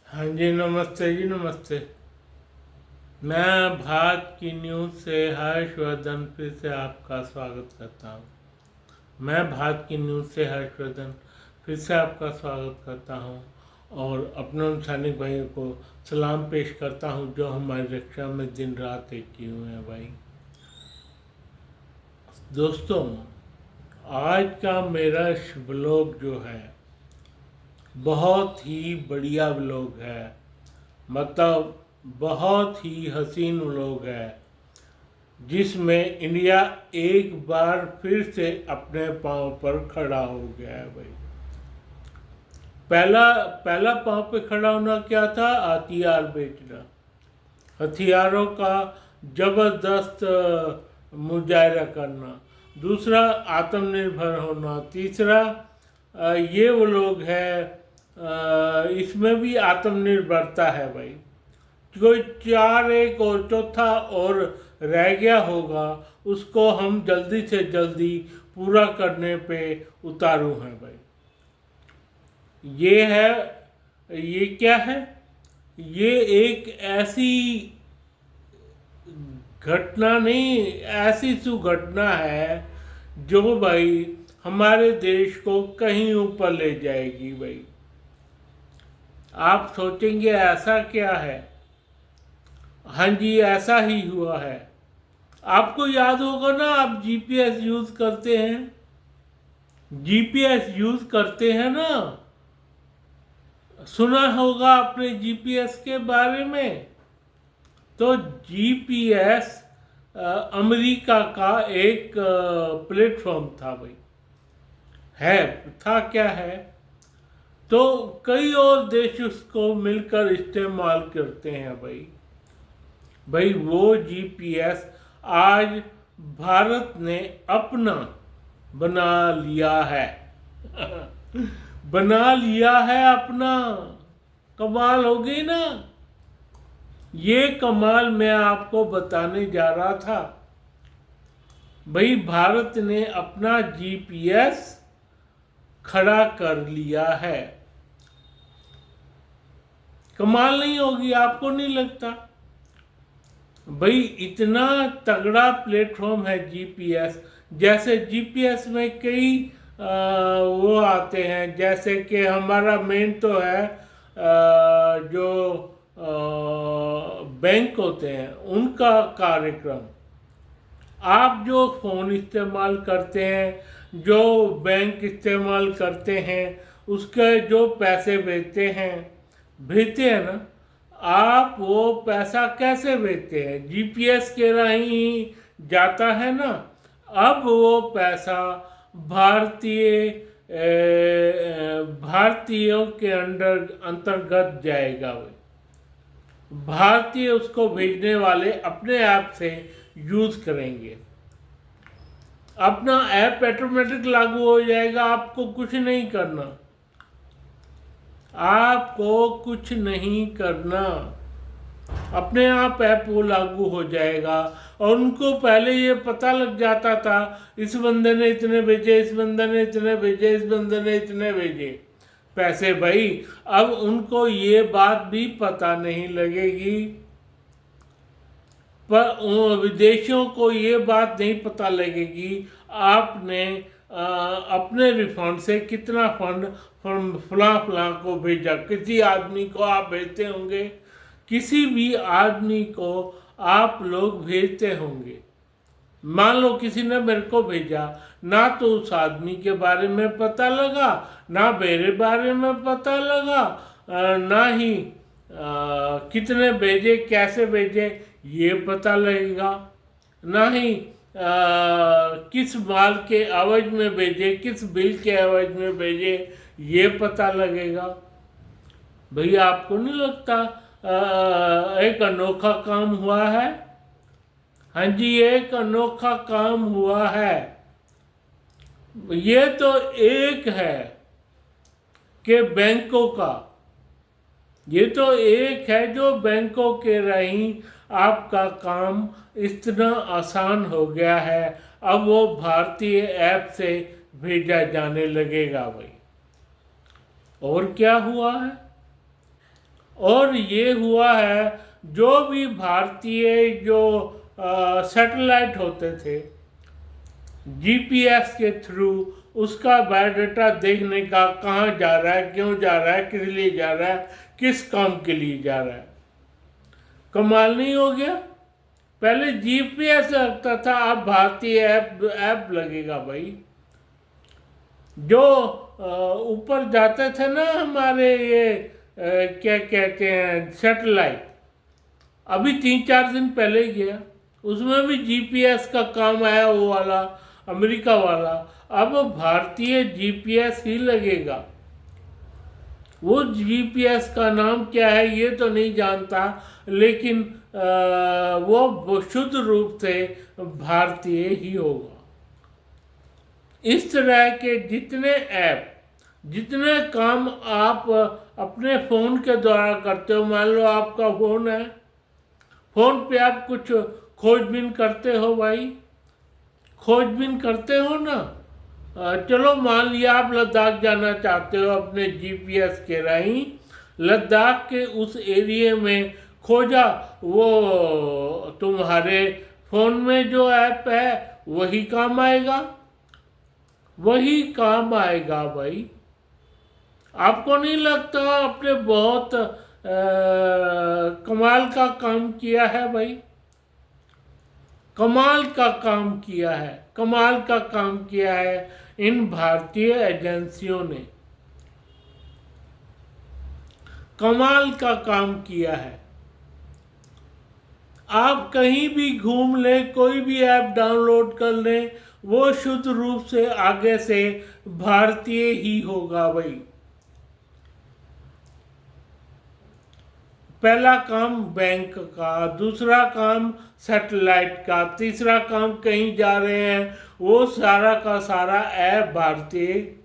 हाँ जी, नमस्ते जी, नमस्ते। मैं भारत की न्यूज़ से हर्षवर्धन फिर से आपका स्वागत करता हूँ। मैं भारत की न्यूज़ से हर्षवर्धन फिर से आपका स्वागत करता हूँ और अपने उन सैनिक भाइयों को सलाम पेश करता हूँ जो हमारी रक्षा में दिन रात एक किए हुए हैं भाई। दोस्तों, आज का मेरा ब्लॉग जो है बहुत ही बढ़िया ब्लॉग है। मतलब बहुत ही हसीन लोग हैं जिसमें इंडिया एक बार फिर से अपने पांव पर खड़ा हो गया है भाई। पहला पहला पांव पे खड़ा होना क्या था? हथियार बेचना, हथियारों का जबरदस्त मुजाहरा करना। दूसरा, आत्मनिर्भर होना। तीसरा, ये वो लोग हैं, इसमें भी आत्मनिर्भरता है भाई। कोई चार एक और चौथा और रह गया होगा, उसको हम जल्दी से जल्दी पूरा करने पे उतारू हैं भाई। ये है, ये क्या है? ये एक ऐसी घटना नहीं, ऐसी सुघटना है जो भाई हमारे देश को कहीं ऊपर ले जाएगी भाई। आप सोचेंगे ऐसा क्या है? हाँ जी, ऐसा ही हुआ है। आपको याद होगा ना, आप जीपीएस यूज करते हैं, जीपीएस यूज करते हैं ना, सुना होगा आपने जीपीएस के बारे में। तो जीपीएस अमेरिका का एक प्लेटफॉर्म था भाई। है, था क्या है, तो कई और देश उसको मिलकर इस्तेमाल करते हैं भाई। भाई वो जीपीएस आज भारत ने अपना बना लिया है। बना लिया है अपना। कमाल हो गई ना। ये कमाल मैं आपको बताने जा रहा था भाई। भारत ने अपना जीपीएस खड़ा कर लिया है। कमाल नहीं होगी? आपको नहीं लगता भाई? इतना तगड़ा प्लेटफॉर्म है जीपीएस। जैसे जीपीएस में कई वो आते हैं, जैसे कि हमारा मेन तो है जो बैंक होते हैं उनका कार्यक्रम। आप जो फ़ोन इस्तेमाल करते हैं, जो बैंक इस्तेमाल करते हैं, उसके जो पैसे भेजते हैं ना, आप वो पैसा कैसे भेजते हैं? जीपीएस के राही ही जाता है ना। अब वो पैसा भारतीय भारतीयों के अंतर्गत जाएगा। भारतीय उसको भेजने वाले अपने ऐप से यूज करेंगे। अपना ऐप ऑटोमेटिक लागू हो जाएगा। आपको कुछ नहीं करना, आपको कुछ नहीं करना। अपने आप ऐप वो लागू हो जाएगा। और उनको पहले ये पता लग जाता था, इस बंदे ने इतने भेजे, इस बंदे ने इतने भेजे, इस बंदे ने इतने भेजे पैसे भाई। अब उनको ये बात भी पता नहीं लगेगी, पर विदेशियों को ये बात नहीं पता लगेगी आपने अपने रिफंड से कितना फंड फला फला को भेजा। किसी आदमी को आप भेजते होंगे, किसी भी आदमी को आप लोग भेजते होंगे। मान लो किसी ने मेरे को भेजा, ना तो उस आदमी के बारे में पता लगा, ना मेरे बारे में पता लगा, ना ही कितने भेजे, कैसे भेजे ये पता लगेगा, ना ही किस माल के एवज में भेजे, किस बिल के एवज में भेजे ये पता लगेगा। भैया आपको नहीं लगता एक अनोखा काम हुआ है? हाँ जी, एक अनोखा काम हुआ है। ये तो एक है कि बैंकों का, ये तो एक है जो बैंकों के राही आपका काम इतना आसान हो गया है। अब वो भारतीय ऐप से भेजा जाने लगेगा भाई। और क्या हुआ है? और ये हुआ है, जो भी भारतीय जो सैटेलाइट होते थे जीपीएस के थ्रू, उसका बायोडाटा देखने का, कहाँ जा रहा है, क्यों जा रहा है, किस लिए जा रहा है, किस काम के लिए जा रहा है। कमाल नहीं हो गया? पहले जीपीएस लगता था, अब भारतीय ऐप लगेगा भाई। जो ऊपर जाते थे ना हमारे ये क्या कहते हैं सैटेलाइट, अभी 3-4 दिन पहले ही गया, उसमें भी जीपीएस का काम आया, वो वाला अमेरिका वाला। अब भारतीय जीपीएस ही लगेगा। वो जीपीएस का नाम क्या है ये तो नहीं जानता, लेकिन वो शुद्ध रूप से भारतीय ही होगा। इस तरह के जितने ऐप, जितने काम आप अपने फ़ोन के द्वारा करते हो, मान लो आपका फ़ोन है, फ़ोन पे आप कुछ खोजबीन करते हो भाई, खोजबीन करते हो ना। चलो मान लिया आप लद्दाख जाना चाहते हो, अपने जीपीएस के राही लद्दाख के उस एरिया में खोजा, वो तुम्हारे फ़ोन में जो ऐप है वही काम आएगा, वही काम आएगा भाई। आपको नहीं लगता आपने बहुत कमाल का काम किया है भाई? कमाल का काम किया है, कमाल का काम किया है इन भारतीय एजेंसियों ने, कमाल का काम किया है। आप कहीं भी घूम लें, कोई भी ऐप डाउनलोड कर लें, वो शुद्ध रूप से आगे से भारतीय ही होगा भाई। पहला काम बैंक का, दूसरा काम सैटेलाइट का, तीसरा काम कहीं जा रहे हैं, वो सारा का सारा ऐप भारतीय,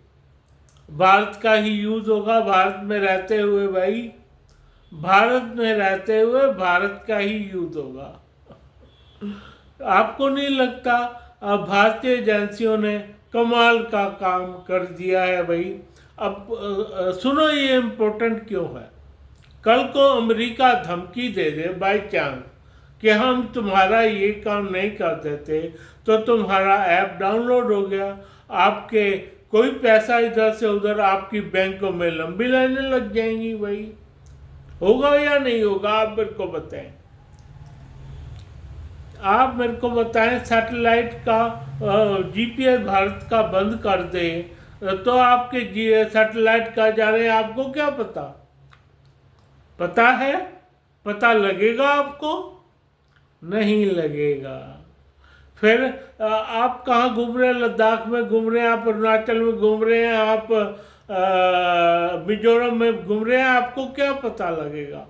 भारत का ही यूज होगा। भारत में रहते हुए भाई, भारत में रहते हुए भारत का ही यूज होगा। आपको नहीं लगता भारतीय एजेंसियों ने कमाल का काम कर दिया है भाई? अब सुनो, ये इम्पोर्टेंट क्यों है। कल को अमेरिका धमकी दे दे बाई चांस कि हम तुम्हारा ये काम नहीं कर देते, तो तुम्हारा ऐप डाउनलोड हो गया, आपके कोई पैसा इधर से उधर, आपकी बैंकों में लंबी लाइनें लग जाएंगी भाई। होगा या नहीं होगा? आप मेरे को बताएं, आप मेरे को बताएं। सैटेलाइट का जीपीएस भारत का बंद कर दे तो आपके सैटेलाइट का जा रहे हैं, आपको क्या पता? पता है? पता लगेगा आपको? नहीं लगेगा। फिर आप कहाँ घूम रहे हैं? लद्दाख में घूम रहे हैं, आप अरुणाचल में घूम रहे हैं, आप मिजोरम में घूम रहे हैं, आपको क्या पता लगेगा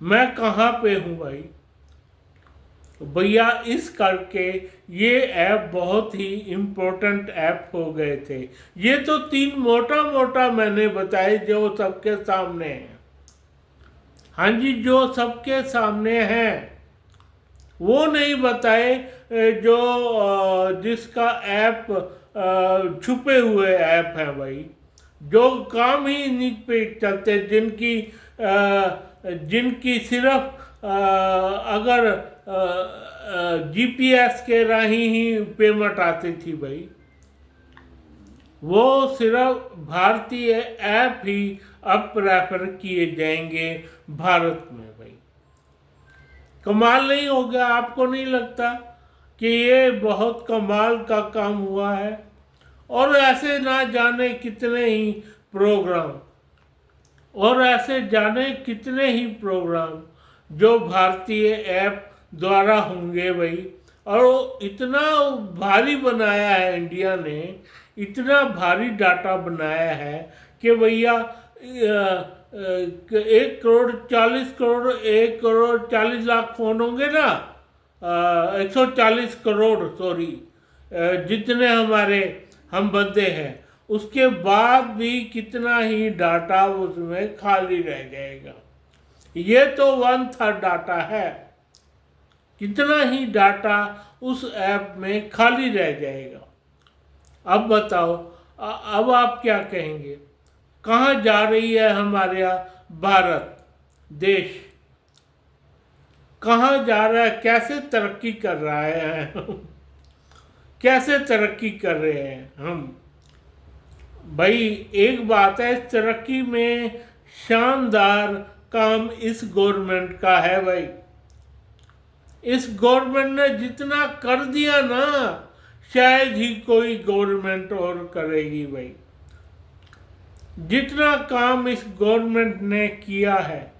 मैं कहाँ पे हूँ भाई? भैया इस करके ये ऐप बहुत ही इम्पोर्टेंट ऐप हो गए थे। ये तो 3 मोटा मोटा मैंने बताए जो सबके सामने हैं। हाँ जी, जो सबके सामने हैं, वो नहीं बताए जो जिसका ऐप छुपे हुए ऐप है भाई, जो काम ही नहीं पे चलते, जिनकी सिर्फ अगर जीपीएस के राही ही पेमेंट आती थी भाई, वो सिर्फ भारतीय ऐप ही अब प्रेफर किए जाएंगे भारत में भाई। कमाल नहीं हो गया? आपको नहीं लगता कि ये बहुत कमाल का काम हुआ है? और ऐसे ना जाने कितने ही प्रोग्राम, और ऐसे जाने कितने ही प्रोग्राम जो भारतीय ऐप द्वारा होंगे भाई। और इतना भारी बनाया है इंडिया ने, इतना भारी डाटा बनाया है कि भैया 1,40,40,000 फ़ोन होंगे ना, 140 करोड़ सॉरी, जितने हम बंदे हैं, उसके बाद भी कितना ही डाटा उसमें खाली रह जाएगा। ये तो 1/3 डाटा है, कितना ही डाटा उस ऐप में खाली रह जाएगा। अब बताओ, अब आप क्या कहेंगे? कहाँ जा रही है हमारे यहाँ भारत? देश कहाँ जा रहा है, कैसे तरक्की कर रहा है कैसे तरक्की कर रहे हैं हम। भाई एक बात है, इस तरक्की में शानदार काम इस गवर्नमेंट का है भाई। इस गवर्नमेंट ने जितना कर दिया ना, शायद ही कोई गवर्नमेंट और करेगी भाई। जितना काम इस गवर्नमेंट ने किया है,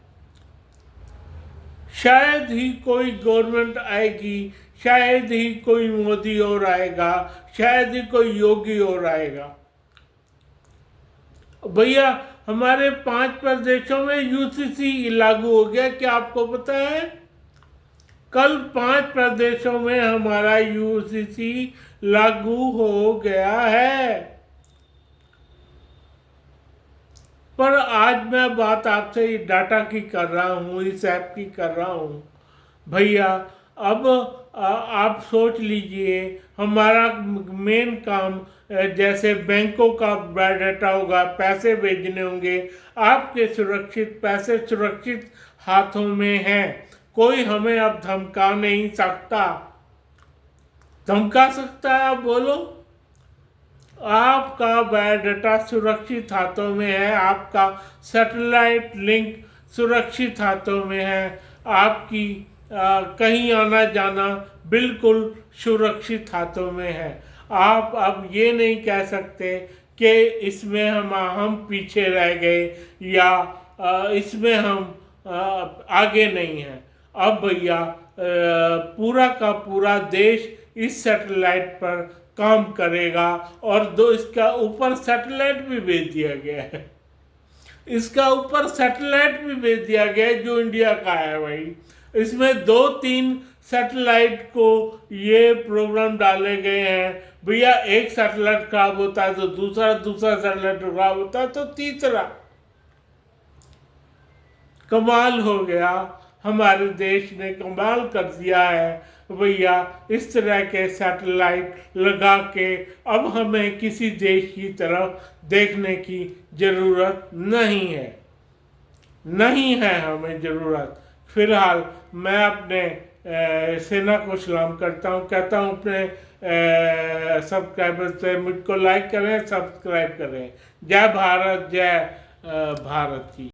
शायद ही कोई गवर्नमेंट आएगी, शायद ही कोई मोदी और आएगा, शायद ही कोई योगी और आएगा। भैया हमारे 5 प्रदेशों में यूसीसी लागू हो गया, क्या आपको पता है? कल 5 प्रदेशों में हमारा यूसीसी लागू हो गया है। पर आज मैं बात आपसे डाटा की कर रहा हूँ, इस ऐप की कर रहा हूँ। भैया अब आप सोच लीजिए, हमारा मेन काम जैसे बैंकों का बायोडाटा होगा, पैसे भेजने होंगे, आपके सुरक्षित पैसे सुरक्षित हाथों में हैं। कोई हमें अब धमका नहीं सकता। धमका सकता है? आप बोलो। आपका बायोडाटा सुरक्षित हाथों में है, आपका सैटेलाइट लिंक सुरक्षित हाथों में है, आपकी कहीं आना जाना बिल्कुल सुरक्षित हाथों में है। आप अब ये नहीं कह सकते कि इसमें हम पीछे रह गए या इसमें हम आगे नहीं हैं। अब भैया पूरा का पूरा देश इस सैटेलाइट पर काम करेगा, और इसका ऊपर सैटेलाइट भी भेज दिया गया है। इसका ऊपर सैटेलाइट भी भेज दिया गया है जो इंडिया का है भाई। इसमें 2-3 सैटेलाइट को ये प्रोग्राम डाले गए हैं। भैया एक सैटेलाइट खराब होता है तो दूसरा सैटेलाइट खराब होता है तो तीसरा। कमाल हो गया, हमारे देश ने कमाल कर दिया है भैया। इस तरह के सैटेलाइट लगा के अब हमें किसी देश की तरफ देखने की ज़रूरत नहीं है, नहीं है हमें ज़रूरत। फिलहाल मैं अपने सेना को सलाम करता हूँ, कहता हूँ अपने सब्सक्राइबर्स से मुझको लाइक करें, सब्सक्राइब करें। जय भारत, जय भारत की।